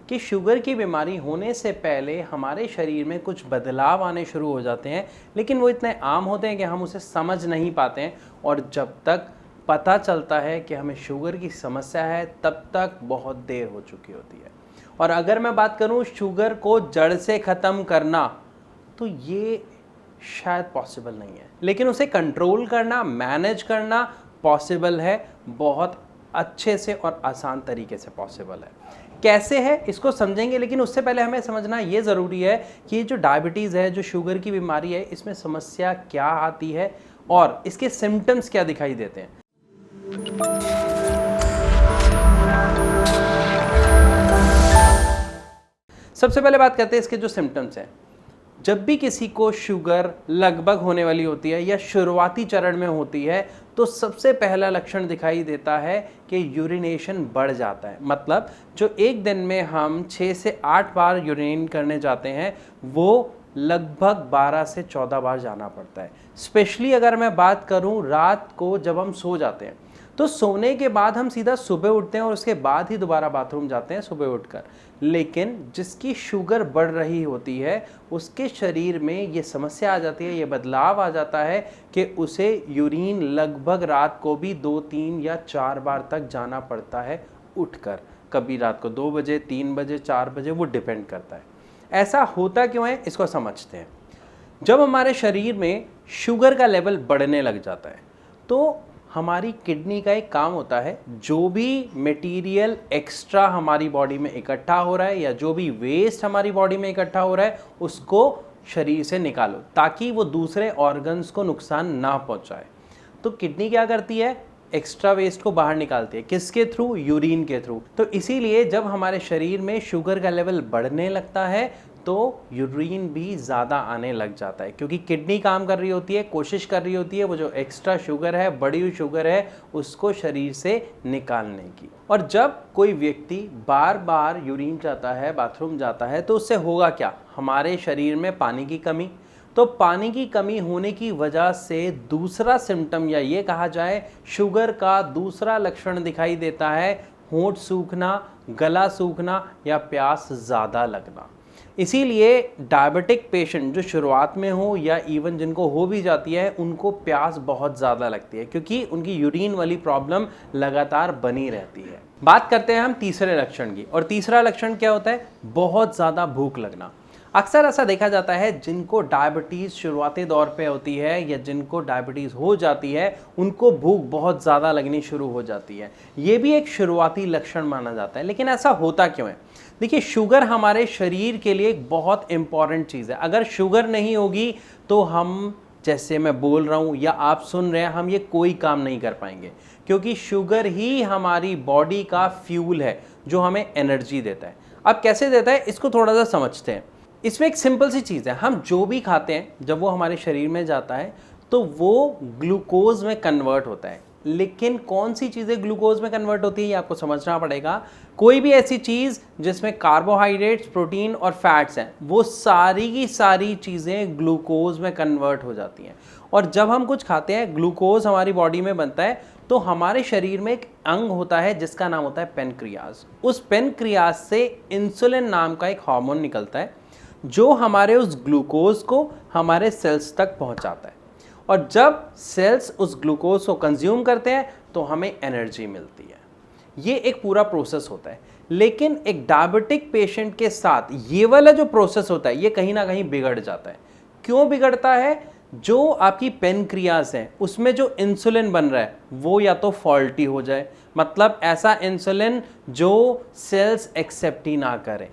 कि शुगर की बीमारी होने से पहले हमारे शरीर में कुछ बदलाव आने शुरू हो जाते हैं, लेकिन वो इतने आम होते हैं कि हम उसे समझ नहीं पाते हैं। और जब तक पता चलता है कि हमें शुगर की समस्या है, तब तक बहुत देर हो चुकी होती है। और अगर मैं बात करूं शुगर को जड़ से ख़त्म करना, तो ये शायद पॉसिबल नहीं है, लेकिन उसे कंट्रोल करना, मैनेज करना पॉसिबल है। बहुत अच्छे से और आसान तरीके से पॉसिबल है। कैसे है इसको समझेंगे, लेकिन उससे पहले हमें समझना ये ज़रूरी है कि ये जो डायबिटीज़ है, जो शुगर की बीमारी है, इसमें समस्या क्या आती है और इसके सिम्टम्स क्या दिखाई देते हैं। सबसे पहले बात करते हैं इसके जो सिम्टम्स हैं। जब भी किसी को शुगर लगभग होने वाली होती है या शुरुआती चरण में होती है, तो सबसे पहला लक्षण दिखाई देता है कि यूरिनेशन बढ़ जाता है। मतलब जो एक दिन में हम 6 से 8 बार यूरिन करने जाते हैं, वो लगभग 12 से 14 बार जाना पड़ता है। स्पेशली अगर मैं बात करूं रात को जब हम सो जाते हैं, तो सोने के बाद हम सीधा सुबह उठते हैं और उसके बाद ही दोबारा बाथरूम जाते हैं सुबह उठकर। लेकिन जिसकी शुगर बढ़ रही होती है, उसके शरीर में ये समस्या आ जाती है, ये बदलाव आ जाता है कि उसे यूरिन लगभग रात को भी 2, 3 या 4 बार तक जाना पड़ता है उठकर। कभी रात को 2 बजे, 3 बजे, 4 बजे, वो डिपेंड करता है। ऐसा होता क्यों है, इसको समझते हैं। जब हमारे शरीर में शुगर का लेवल बढ़ने लग जाता है, तो हमारी किडनी का एक काम होता है, जो भी मटेरियल एक्स्ट्रा हमारी बॉडी में इकट्ठा हो रहा है या जो भी वेस्ट हमारी बॉडी में इकट्ठा हो रहा है, उसको शरीर से निकालो ताकि वो दूसरे ऑर्गन्स को नुकसान ना पहुंचाए। तो किडनी क्या करती है, एक्स्ट्रा वेस्ट को बाहर निकालती है। किसके थ्रू? यूरिन के थ्रू। तो इसीलिए जब हमारे शरीर में शुगर का लेवल बढ़ने लगता है, तो यूरिन भी ज़्यादा आने लग जाता है, क्योंकि किडनी काम कर रही होती है, कोशिश कर रही होती है वो जो एक्स्ट्रा शुगर है, बढ़ी हुई शुगर है, उसको शरीर से निकालने की। और जब कोई व्यक्ति बार बार यूरिन जाता है, बाथरूम जाता है, तो उससे होगा क्या? हमारे शरीर में पानी की कमी। तो पानी की कमी होने की वजह से दूसरा सिम्टम, या ये कहा जाए शुगर का दूसरा लक्षण दिखाई देता है, होंठ सूखना, गला सूखना या प्यास ज़्यादा लगना। इसीलिए डायबिटिक पेशेंट जो शुरुआत में हो या इवन जिनको हो भी जाती है, उनको प्यास बहुत ज़्यादा लगती है, क्योंकि उनकी यूरिन वाली प्रॉब्लम लगातार बनी रहती है। बात करते हैं हम तीसरे लक्षण की, और तीसरा लक्षण क्या होता है? बहुत ज़्यादा भूख लगना। अक्सर ऐसा देखा जाता है जिनको डायबिटीज़ शुरुआती दौर पे होती है या जिनको डायबिटीज़ हो जाती है, उनको भूख बहुत ज़्यादा लगनी शुरू हो जाती है। ये भी एक शुरुआती लक्षण माना जाता है। लेकिन ऐसा होता क्यों है? देखिए, शुगर हमारे शरीर के लिए एक बहुत इम्पॉर्टेंट चीज़ है। अगर शुगर नहीं होगी तो हम, जैसे मैं बोल रहा हूँ या आप सुन रहे हैं, हम ये कोई काम नहीं कर पाएंगे, क्योंकि शुगर ही हमारी बॉडी का फ्यूल है जो हमें एनर्जी देता है। अब कैसे देता है, इसको थोड़ा सा समझते हैं। इसमें एक सिंपल सी चीज़ है, हम जो भी खाते हैं जब वो हमारे शरीर में जाता है तो वो ग्लूकोज में कन्वर्ट होता है। लेकिन कौन सी चीज़ें ग्लूकोज में कन्वर्ट होती है, ये आपको समझना पड़ेगा। कोई भी ऐसी चीज़ जिसमें कार्बोहाइड्रेट्स, प्रोटीन और फैट्स हैं, वो सारी की सारी चीज़ें ग्लूकोज में कन्वर्ट हो जाती हैं। और जब हम कुछ खाते हैं, ग्लूकोज हमारी बॉडी में बनता है, तो हमारे शरीर में एक अंग होता है जिसका नाम होता है पेनक्रियाज। उस पेनक्रियाज से इंसुलिन नाम का एक हार्मोन निकलता है, जो हमारे उस ग्लूकोज को हमारे सेल्स तक पहुंचाता है। और जब सेल्स उस ग्लूकोज को कंज्यूम करते हैं तो हमें एनर्जी मिलती है। ये एक पूरा प्रोसेस होता है। लेकिन एक डायबिटिक पेशेंट के साथ ये वाला जो प्रोसेस होता है, ये कहीं ना कहीं बिगड़ जाता है। क्यों बिगड़ता है? जो आपकी पेनक्रियाज है, उसमें जो इंसुलिन बन रहा है वो या तो फॉल्टी हो जाए, मतलब ऐसा इंसुलिन जो सेल्स एक्सेप्ट ही ना करें।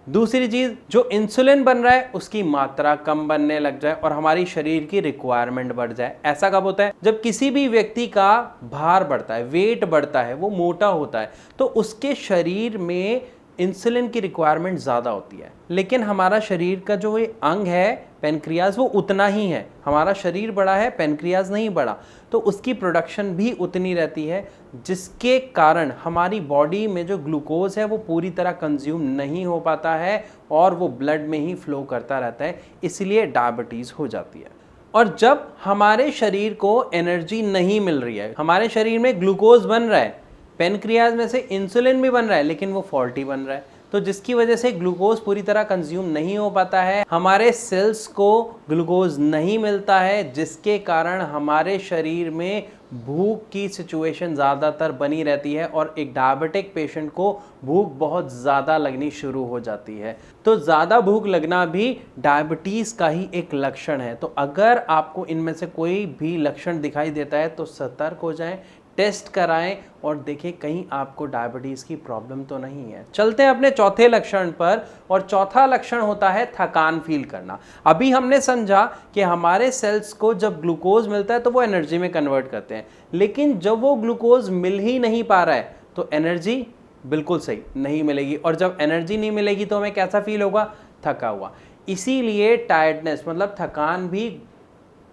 दूसरी चीज़, जो इंसुलिन बन रहा है उसकी मात्रा कम बनने लग जाए और हमारी शरीर की रिक्वायरमेंट बढ़ जाए। ऐसा कब होता है? जब किसी भी व्यक्ति का भार बढ़ता है, वेट बढ़ता है, वो मोटा होता है, तो उसके शरीर में इंसुलिन की रिक्वायरमेंट ज़्यादा होती है। लेकिन हमारा शरीर का जो ये अंग है पेनक्रियाज, वो उतना ही है। हमारा शरीर बड़ा है, पेनक्रियाज नहीं बड़ा, तो उसकी प्रोडक्शन भी उतनी रहती है, जिसके कारण हमारी बॉडी में जो ग्लूकोज है वो पूरी तरह कंज्यूम नहीं हो पाता है और वो ब्लड में ही फ्लो करता रहता है। इसलिए डायबिटीज़ हो जाती है। और जब हमारे शरीर को एनर्जी नहीं मिल रही है, हमारे शरीर में ग्लूकोज बन रहा है, पेनक्रियाज में से इंसुलिन भी बन रहा है, लेकिन वो फॉल्टी बन रहा है, तो जिसकी वजह से ग्लूकोज पूरी तरह कंज्यूम नहीं हो पाता है, हमारे सेल्स को ग्लूकोज नहीं मिलता है, जिसके कारण हमारे शरीर में भूख की सिचुएशन ज़्यादातर बनी रहती है और एक डायबिटिक पेशेंट को भूख बहुत ज़्यादा लगनी शुरू हो जाती है। तो ज़्यादा भूख लगना भी डायबिटीज़ का ही एक लक्षण है। तो अगर आपको इनमें से कोई भी लक्षण दिखाई देता है तो सतर्क हो जाएं, टेस्ट कराएं और देखें कहीं आपको डायबिटीज़ की प्रॉब्लम तो नहीं है। चलते हैं अपने चौथे लक्षण पर, और चौथा लक्षण होता है थकान फील करना। अभी हमने समझा कि हमारे सेल्स को जब ग्लूकोज मिलता है तो वो एनर्जी में कन्वर्ट करते हैं, लेकिन जब वो ग्लूकोज मिल ही नहीं पा रहा है तो एनर्जी बिल्कुल सही नहीं मिलेगी, और जब एनर्जी नहीं मिलेगी तो हमें कैसा फील होगा? थका हुआ। इसीलिए टायर्डनेस मतलब थकान भी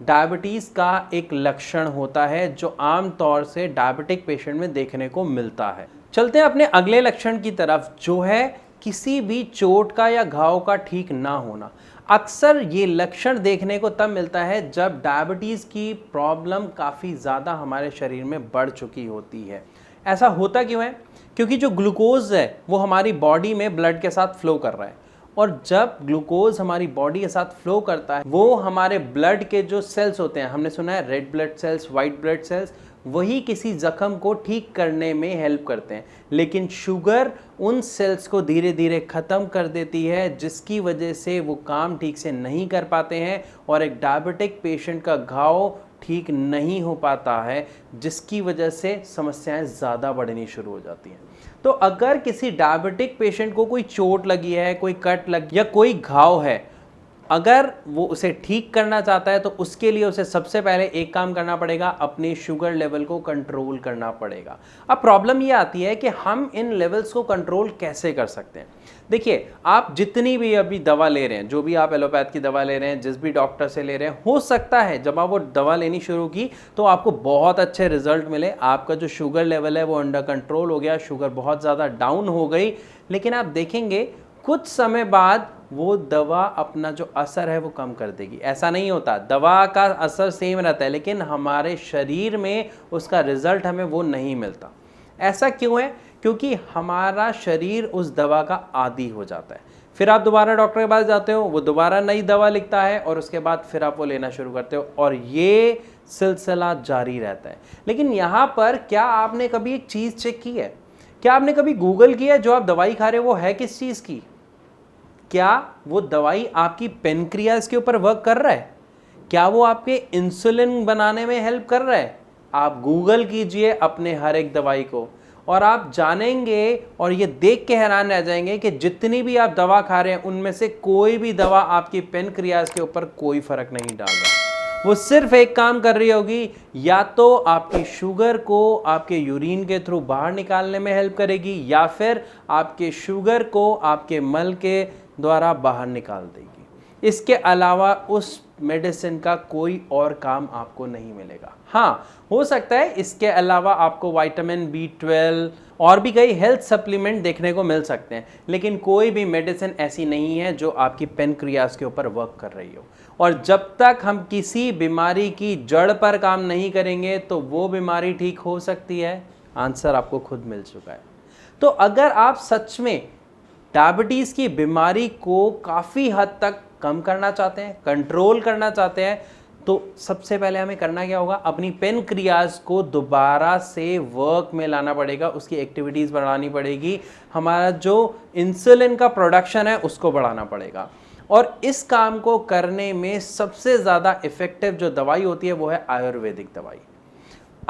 डायबिटीज़ का एक लक्षण होता है जो आम तौर से डायबिटिक पेशेंट में देखने को मिलता है। चलते हैं अपने अगले लक्षण की तरफ, जो है किसी भी चोट का या घाव का ठीक ना होना। अक्सर ये लक्षण देखने को तब मिलता है जब डायबिटीज़ की प्रॉब्लम काफ़ी ज़्यादा हमारे शरीर में बढ़ चुकी होती है। ऐसा होता क्यों है? क्योंकि जो ग्लूकोज है वो हमारी बॉडी में ब्लड के साथ फ्लो कर रहा है, और जब ग्लूकोज हमारी बॉडी के साथ फ्लो करता है वो हमारे ब्लड के जो सेल्स होते हैं, हमने सुना है red blood cells, white blood cells, वही किसी जख्म को ठीक करने में हेल्प करते हैं। लेकिन शुगर उन सेल्स को धीरे धीरे ख़त्म कर देती है, जिसकी वजह से वो काम ठीक से नहीं कर पाते हैं और एक डायबिटिक पेशेंट का घाव ठीक नहीं हो पाता है, जिसकी वजह से समस्याएं ज़्यादा बढ़नी शुरू हो जाती हैं। तो अगर किसी डायबिटिक पेशेंट को कोई चोट लगी है, कोई कट लगी या कोई घाव है, अगर वो उसे ठीक करना चाहता है तो उसके लिए उसे सबसे पहले एक काम करना पड़ेगा, अपनी शुगर लेवल को कंट्रोल करना पड़ेगा। अब प्रॉब्लम ये आती है कि हम इन लेवल्स को कंट्रोल कैसे कर सकते हैं। देखिए, आप जितनी भी अभी दवा ले रहे हैं, जो भी आप एलोपैथ की दवा ले रहे हैं, जिस भी डॉक्टर से ले रहे हैं, हो सकता है जब आप वो दवा लेनी शुरू की तो आपको बहुत अच्छे रिजल्ट मिले, आपका जो शुगर लेवल है वो अंडर कंट्रोल हो गया, शुगर बहुत ज़्यादा डाउन हो गई। लेकिन आप देखेंगे कुछ समय बाद वो दवा अपना जो असर है वो कम कर देगी। ऐसा नहीं होता, दवा का असर सेम रहता है, लेकिन हमारे शरीर में उसका रिजल्ट हमें वो नहीं मिलता। ऐसा क्यों है? क्योंकि हमारा शरीर उस दवा का आदी हो जाता है। फिर आप दोबारा डॉक्टर के पास जाते हो, वो दोबारा नई दवा लिखता है और उसके बाद फिर आप वो लेना शुरू करते हो, और ये सिलसिला जारी रहता है। लेकिन यहाँ पर क्या आपने कभी एक चीज़ चेक की है? क्या आपने कभी गूगल किया जो आप दवाई खा रहे हो वो है किस चीज़ की? क्या वो दवाई आपकी पेनक्रियाज के ऊपर वर्क कर रहा है? क्या वो आपके इंसुलिन बनाने में हेल्प कर रहा है? आप गूगल कीजिए अपने हर एक दवाई को और आप जानेंगे और ये देख के हैरान रह जाएंगे कि जितनी भी आप दवा खा रहे हैं उनमें से कोई भी दवा आपकी पेनक्रियाज के ऊपर कोई फर्क नहीं डाल रहा। वो सिर्फ एक काम कर रही होगी, या तो आपकी शुगर को आपके यूरिन के थ्रू बाहर निकालने में हेल्प करेगी, या फिर आपके शुगर को आपके मल के द्वारा बाहर निकाल देगी। इसके अलावा उस मेडिसिन का कोई और काम आपको नहीं मिलेगा। हाँ, हो सकता है इसके अलावा आपको विटामिन B12 और भी कई हेल्थ सप्लीमेंट देखने को मिल सकते हैं, लेकिन कोई भी मेडिसिन ऐसी नहीं है जो आपकी पेनक्रियाज के ऊपर वर्क कर रही हो। और जब तक हम किसी बीमारी की जड़ पर काम नहीं करेंगे तो वो बीमारी ठीक हो सकती है? आंसर आपको खुद मिल चुका है। तो अगर आप सच में डायबिटीज़ की बीमारी को काफ़ी हद तक कम करना चाहते हैं, कंट्रोल करना चाहते हैं, तो सबसे पहले हमें करना क्या होगा? अपनी पेनक्रियाज को दोबारा से वर्क में लाना पड़ेगा, उसकी एक्टिविटीज़ बढ़ानी पड़ेगी, हमारा जो इंसुलिन का प्रोडक्शन है उसको बढ़ाना पड़ेगा। और इस काम को करने में सबसे ज़्यादा इफ़ेक्टिव जो दवाई होती है वो है आयुर्वेदिक दवाई।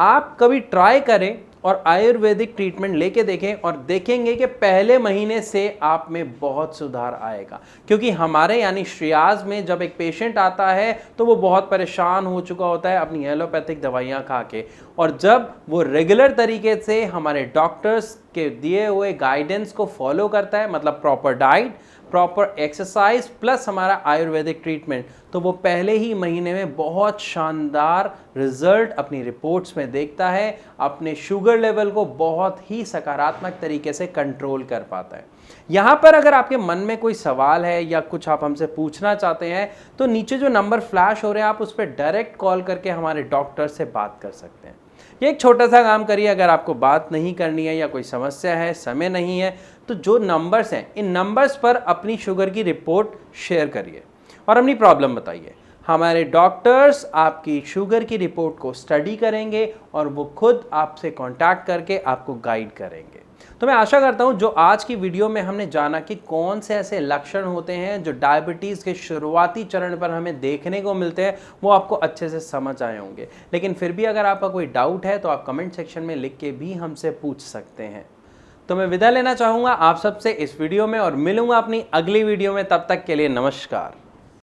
आप कभी ट्राई करें और आयुर्वेदिक ट्रीटमेंट लेके देखें और देखेंगे कि पहले महीने से आप में बहुत सुधार आएगा। क्योंकि हमारे यानी श्रेयाज में जब एक पेशेंट आता है तो वो बहुत परेशान हो चुका होता है अपनी एलोपैथिक दवाइयाँ खा के, और जब वो रेगुलर तरीके से हमारे डॉक्टर्स के दिए हुए गाइडेंस को फॉलो करता है, मतलब proper diet, proper exercise plus हमारा आयुर्वेदिक ट्रीटमेंट, तो वो पहले ही महीने में बहुत शानदार रिजल्ट अपनी रिपोर्ट्स में देखता है, अपने शुगर लेवल को बहुत ही सकारात्मक तरीके से कंट्रोल कर पाता है। यहाँ पर अगर आपके मन में कोई सवाल है या कुछ आप हमसे पूछना चाहते हैं तो नीचे जो नंबर फ्लैश हो रहे हैं आप उस पर डायरेक्ट कॉल करके हमारे डॉक्टर से बात कर सकते हैं। ये एक छोटा सा काम करिए, अगर आपको बात नहीं करनी है या कोई समस्या है, समय नहीं है, तो जो नंबर्स हैं, इन नंबर्स पर अपनी शुगर की रिपोर्ट शेयर करिए और अपनी प्रॉब्लम बताइए। हमारे डॉक्टर्स आपकी शुगर की रिपोर्ट को स्टडी करेंगे और वो खुद आपसे कांटेक्ट करके आपको गाइड करेंगे। तो मैं आशा करता हूं जो आज की वीडियो में हमने जाना कि कौन से ऐसे लक्षण होते हैं जो डायबिटीज़ के शुरुआती चरण पर हमें देखने को मिलते हैं, वो आपको अच्छे से समझ आए होंगे। लेकिन फिर भी अगर आपका कोई डाउट है तो आप कमेंट सेक्शन में लिख के भी हमसे पूछ सकते हैं। तो मैं विदा लेना चाहूँगा आप सबसे इस वीडियो में और मिलूंगा अपनी अगली वीडियो में। तब तक के लिए नमस्कार।